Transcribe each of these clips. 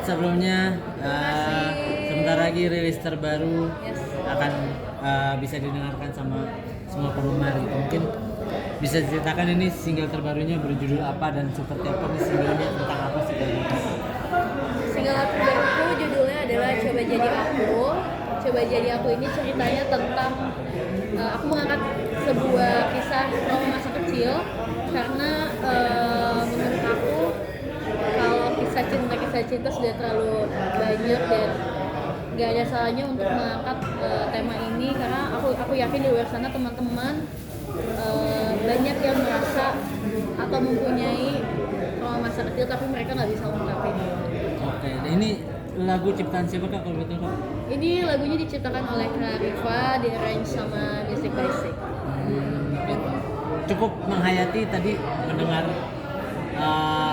sebelumnya. Makasih. Sebentar lagi rilis terbaru Yes. akan bisa didengarkan sama semua penggemar gitu. Mungkin bisa diceritakan ini single terbarunya berjudul apa dan seperti apa nih singlenya, tentang apa sih? Single terbaruku judulnya adalah Coba Jadi Aku. Coba Jadi Aku ini ceritanya tentang aku mengangkat sebuah kisah trauma masa kecil karena menurut aku kalau kisah cinta sudah terlalu banyak dan gak ada salahnya untuk mengangkat tema ini karena aku yakin di luar sana teman-teman banyak yang merasa atau mempunyai trauma masa kecil tapi mereka nggak bisa ungkapin. Oke, dan ini lagu ciptaan siapa Kak kalau betul Kak? Ini lagunya diciptakan oleh Clariva, di-arrange sama Music Basic. Oke. Cukup menghayati tadi mendengar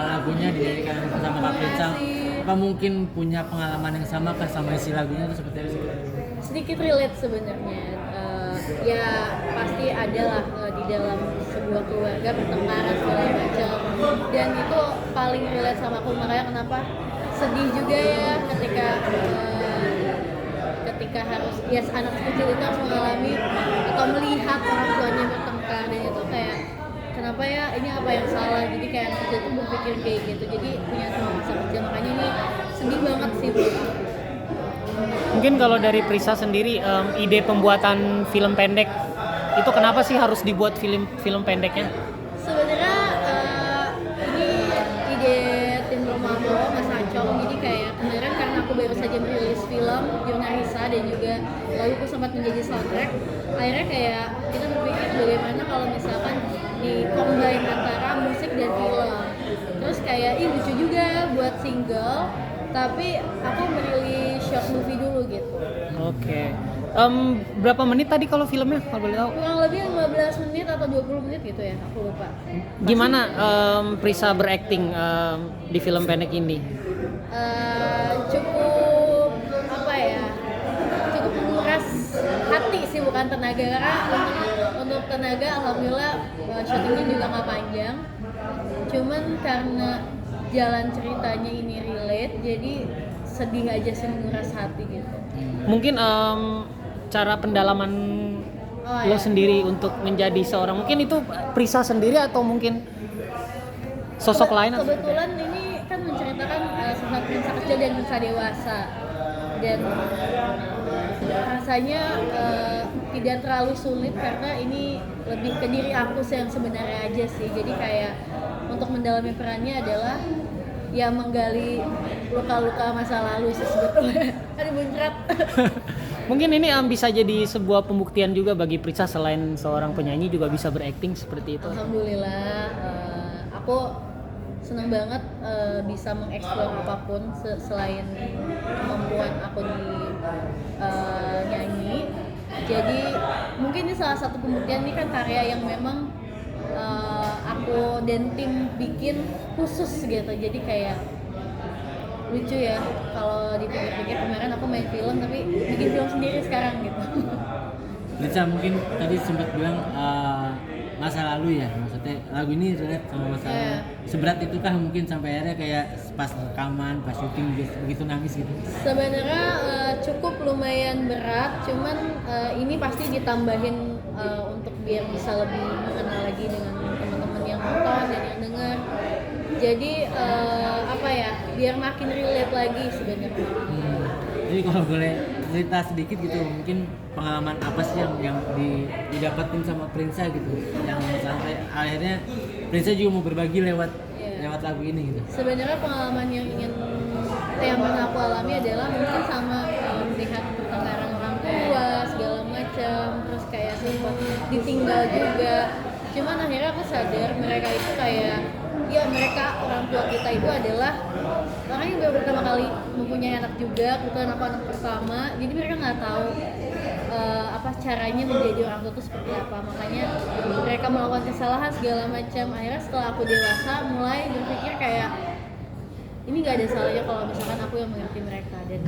lagunya dinyanyikan sama Kak Prinsa. Apa mungkin punya pengalaman yang sama kah sama isi lagunya itu seperti apa sih? Sedikit relate sebenarnya. Ya pasti ada lah di dalam sebuah keluarga pertengkaran segala macam. Dan itu paling relate sama aku, makanya kenapa sedih juga ya ketika harus anak kecil itu harus mengalami atau melihat orang tuanya bertengkar, dan itu kayak kenapa ya, ini apa yang salah, jadi kayak anak kecil tuh berpikir kayak gitu, jadi punya trauma masa kecil, makanya ini sedih banget sih buat aku. Mungkin kalau dari Prisa sendiri, ide pembuatan film pendek itu kenapa sih harus dibuat film pendeknya? Sebenarnya ini ide tim Romago, Mas Acong. Jadi kayak kemarin karena aku baru saja merilis film Yuna Risa dan juga laguku sempat menjadi soundtrack, akhirnya kayak kita berpikir bagaimana kalau misalkan di-combine antara musik dan film. Terus kayak lucu juga buat single, tapi aku merilis short movie dulu gitu. Oke. Berapa menit tadi kalau filmnya kalau boleh tahu? Kurang lebih 15 menit atau 20 menit gitu ya, aku lupa. Gimana Prisa berakting di film pendek ini? Cukup apa ya, cukup menguras hati sih, bukan tenaga, karena untuk tenaga alhamdulillah syutingnya juga nggak panjang, cuman karena jalan ceritanya ini relate jadi sedih aja sih, menguras hati gitu. Mungkin cara pendalaman lo sendiri untuk menjadi seorang, mungkin itu Prisa sendiri atau mungkin sosok lain? Kebetulan ini kan menceritakan sosok Prinsa kecil dan Prinsa dewasa, dan rasanya tidak terlalu sulit karena ini lebih ke diri aku sih yang sebenarnya aja sih. Jadi kayak untuk mendalami perannya adalah ya menggali luka-luka masa lalu sih sebetulnya. Aduh muncrat. Mungkin ini bisa jadi sebuah pembuktian juga bagi Prisa, selain seorang penyanyi juga bisa berakting seperti itu. Alhamdulillah, aku senang banget bisa mengeksplor apapun selain kemampuan aku di nyanyi. Jadi mungkin ini salah satu pembuktian, ini kan karya yang memang aku dan tim bikin khusus gitu. Jadi kayak lucu ya kalau dipikir-pikir, kemarin aku main film tapi bikin film sendiri sekarang gitu. Lisa mungkin tadi sempat bilang masa lalu ya, maksudnya lagu ini relate sama masa lalu. Seberat itu kah mungkin sampai akhirnya kayak pas rekaman, pas syuting begitu nangis gitu? Sebenarnya cukup lumayan berat, cuman ini pasti ditambahin untuk biar bisa lebih mengenal lagi dengan teman-teman yang nonton dan yang dengar. Jadi apa ya, biar makin relate lagi sebenarnya. Jadi kalau boleh cerita sedikit gitu, mungkin pengalaman apa sih yang didapetin sama Prinsa gitu, yang sampai akhirnya Prinsa juga mau berbagi lewat lagu ini gitu. Sebenarnya pengalaman yang pernah aku alami adalah mungkin sama melihat pertengkaran orang tua segala macam, terus kayak sempat ditinggal juga. Cuman akhirnya aku sadar mereka itu kayak, ya mereka orang tua kita itu adalah orang yang baru pertama kali mempunyai anak juga, kebetulan aku anak pertama, jadi mereka nggak tahu apa caranya menjadi orang tua itu seperti apa, makanya mereka melakukan kesalahan segala macam. Akhirnya setelah aku dewasa mulai berpikir kayak ini nggak ada salahnya kalau misalkan aku yang mengerti mereka dan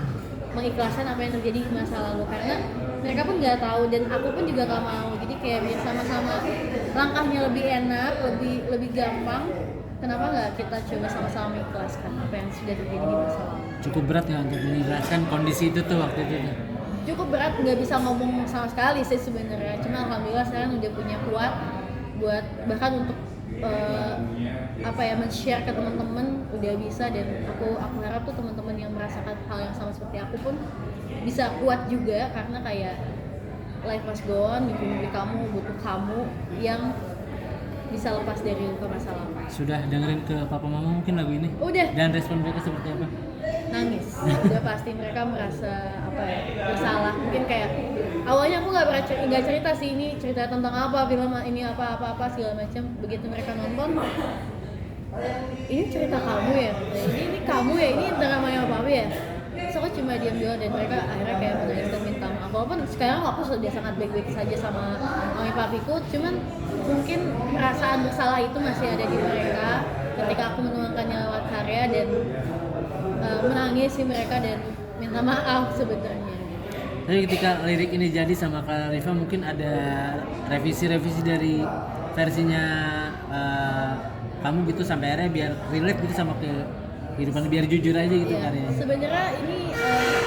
mengikhlaskan apa yang terjadi di masa lalu, karena mereka pun nggak tahu dan aku pun juga nggak mau. Jadi kayak biar sama-sama langkahnya lebih enak, lebih gampang, kenapa nggak kita coba sama-sama mengikhlaskan apa yang sudah terjadi di masa lalu. Cukup berat ya untuk menjelaskan kondisi itu tuh waktu itu tuh. Cukup berat, nggak bisa ngomong sama sekali sih sebenarnya, cuma alhamdulillah sekarang udah punya kuat buat bahkan untuk men-share ke teman-teman udah bisa, dan aku harap tuh teman-teman yang merasakan hal yang sama seperti aku pun bisa kuat juga, karena kayak life must go on, mimpi-mimpi kamu butuh kamu yang bisa lepas dari luka masa lalu. Sudah dengerin ke papa mama mungkin lagu ini? Udah. Dan respon mereka seperti apa? Nangis. Udah pasti mereka merasa bersalah. Mungkin kayak awalnya aku nggak cerita sih ini cerita tentang apa, film ini apa segala macam. Begitu mereka nonton, ini cerita kamu ya, ini kamu ya, ini dramanya apa ya. So aku cuma diam doang, dan mereka akhirnya kayak menangis dan minta maaf. Walaupun sekarang aku sudah sangat baik-baik saja sama mami papiku, cuman mungkin perasaan bersalah itu masih ada di mereka ketika aku menuangkannya lewat karya, dan menangis sih mereka dan minta maaf sebenarnya. Tapi ketika lirik ini jadi sama Kak Rifa, mungkin ada revisi dari versinya kamu gitu sampai akhirnya biar relate gitu sama kehidupan, biar jujur aja gitu karyanya. Sebenarnya ini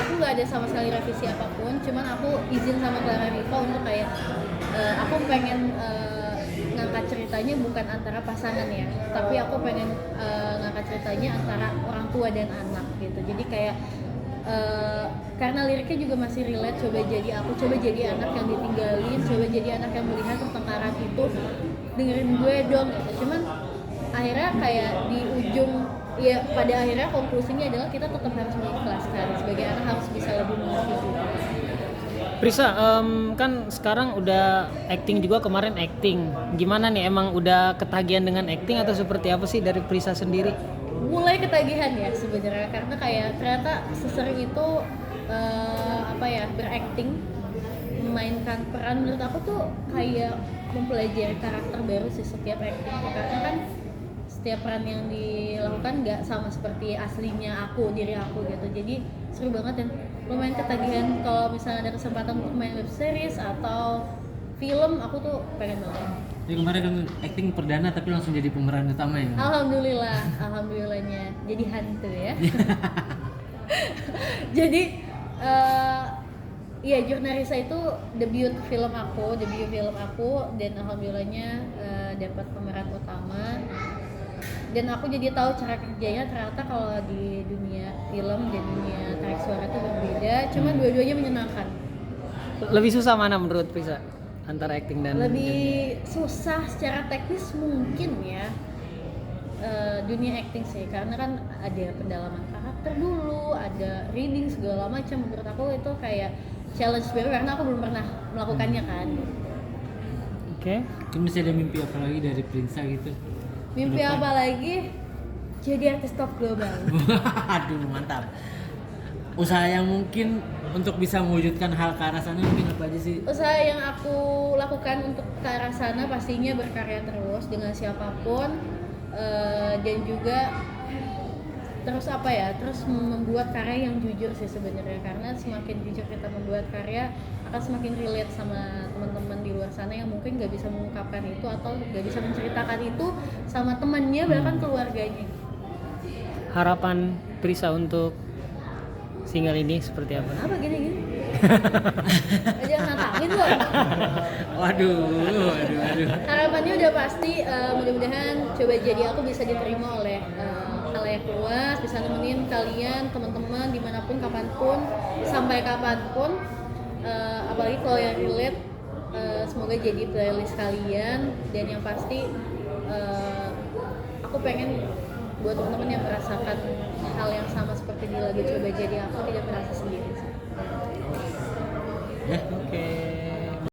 aku nggak ada sama sekali revisi apapun, cuman aku izin sama Clara Rifa untuk kayak aku pengen ngangkat ceritanya bukan antara pasangan ya, tapi aku pengen ngangkat ceritanya antara orang tua dan anak gitu. Jadi kayak karena liriknya juga masih relate, coba jadi anak yang ditinggalin, coba jadi anak yang melihat pertengkaran itu, dengerin gue dong gitu. Cuman akhirnya kayak di ujung ya, pada akhirnya konklusinya adalah kita tetap harus mengikhlaskan, sebagai anak harus bisa lebih mengerti juga. Prisa, kan sekarang udah acting juga, kemarin acting. Gimana nih, emang udah ketagihan dengan acting atau seperti apa sih dari Prisa sendiri? Mulai ketagihan ya sebenarnya, karena kayak ternyata sesering itu berakting, memainkan peran, menurut aku tuh kayak mempelajari karakter baru sih setiap acting, karena kan setiap peran yang dilakukan nggak sama seperti aslinya diri aku gitu. Jadi seru banget, dan lumayan ketagihan kalau misalnya ada kesempatan untuk main web series atau film, aku tuh pengen banget. Jadi kemarin kan acting perdana tapi langsung jadi pemeran utama ya? Alhamdulillahnya jadi hantu ya. Jadi Jurnarisa itu debut film aku, dan alhamdulillahnya dapat pemeran utama. Dan aku jadi tahu cara kerjanya, ternyata kalau di dunia film dan dunia tarik suara itu berbeda, cuman dua-duanya menyenangkan. Lebih susah mana menurut Prisa antara acting dan lebih susah secara teknis mungkin ya dunia acting sih, karena kan ada pendalaman karakter dulu, ada reading segala macam. Menurut aku itu kayak challenge baru karena aku belum pernah melakukannya kan. Oke. Mungkin masih ada mimpi apa lagi dari Prinsa gitu? Mimpi apa lagi? Jadi artis top global. Aduh, mantap. Usaha yang mungkin untuk bisa mewujudkan hal ke arah sana mungkin apa aja sih? Usaha yang aku lakukan untuk ke arah sana pastinya berkarya terus dengan siapapun, dan juga terus membuat karya yang jujur sih sebenarnya, karena semakin jujur kita membuat karya akan semakin relate sama teman-teman di luar sana yang mungkin nggak bisa mengungkapkan itu atau nggak bisa menceritakan itu sama temannya, bahkan keluarganya. Harapan Prisa untuk single ini seperti apa? Apa gini? Jangan nantangin loh. Waduh. Harapannya udah pasti, mudah-mudahan Coba Jadi Aku bisa diterima oleh khalayak luas, bisa nemenin kalian, teman-teman, dimanapun, kapanpun, sampai kapanpun. Apalagi kalau yang relate, semoga jadi playlist kalian. Dan yang pasti aku pengen buat teman-teman yang merasakan hal yang sama seperti di lagu Coba Jadi Aku tidak merasa sendiri. Oke.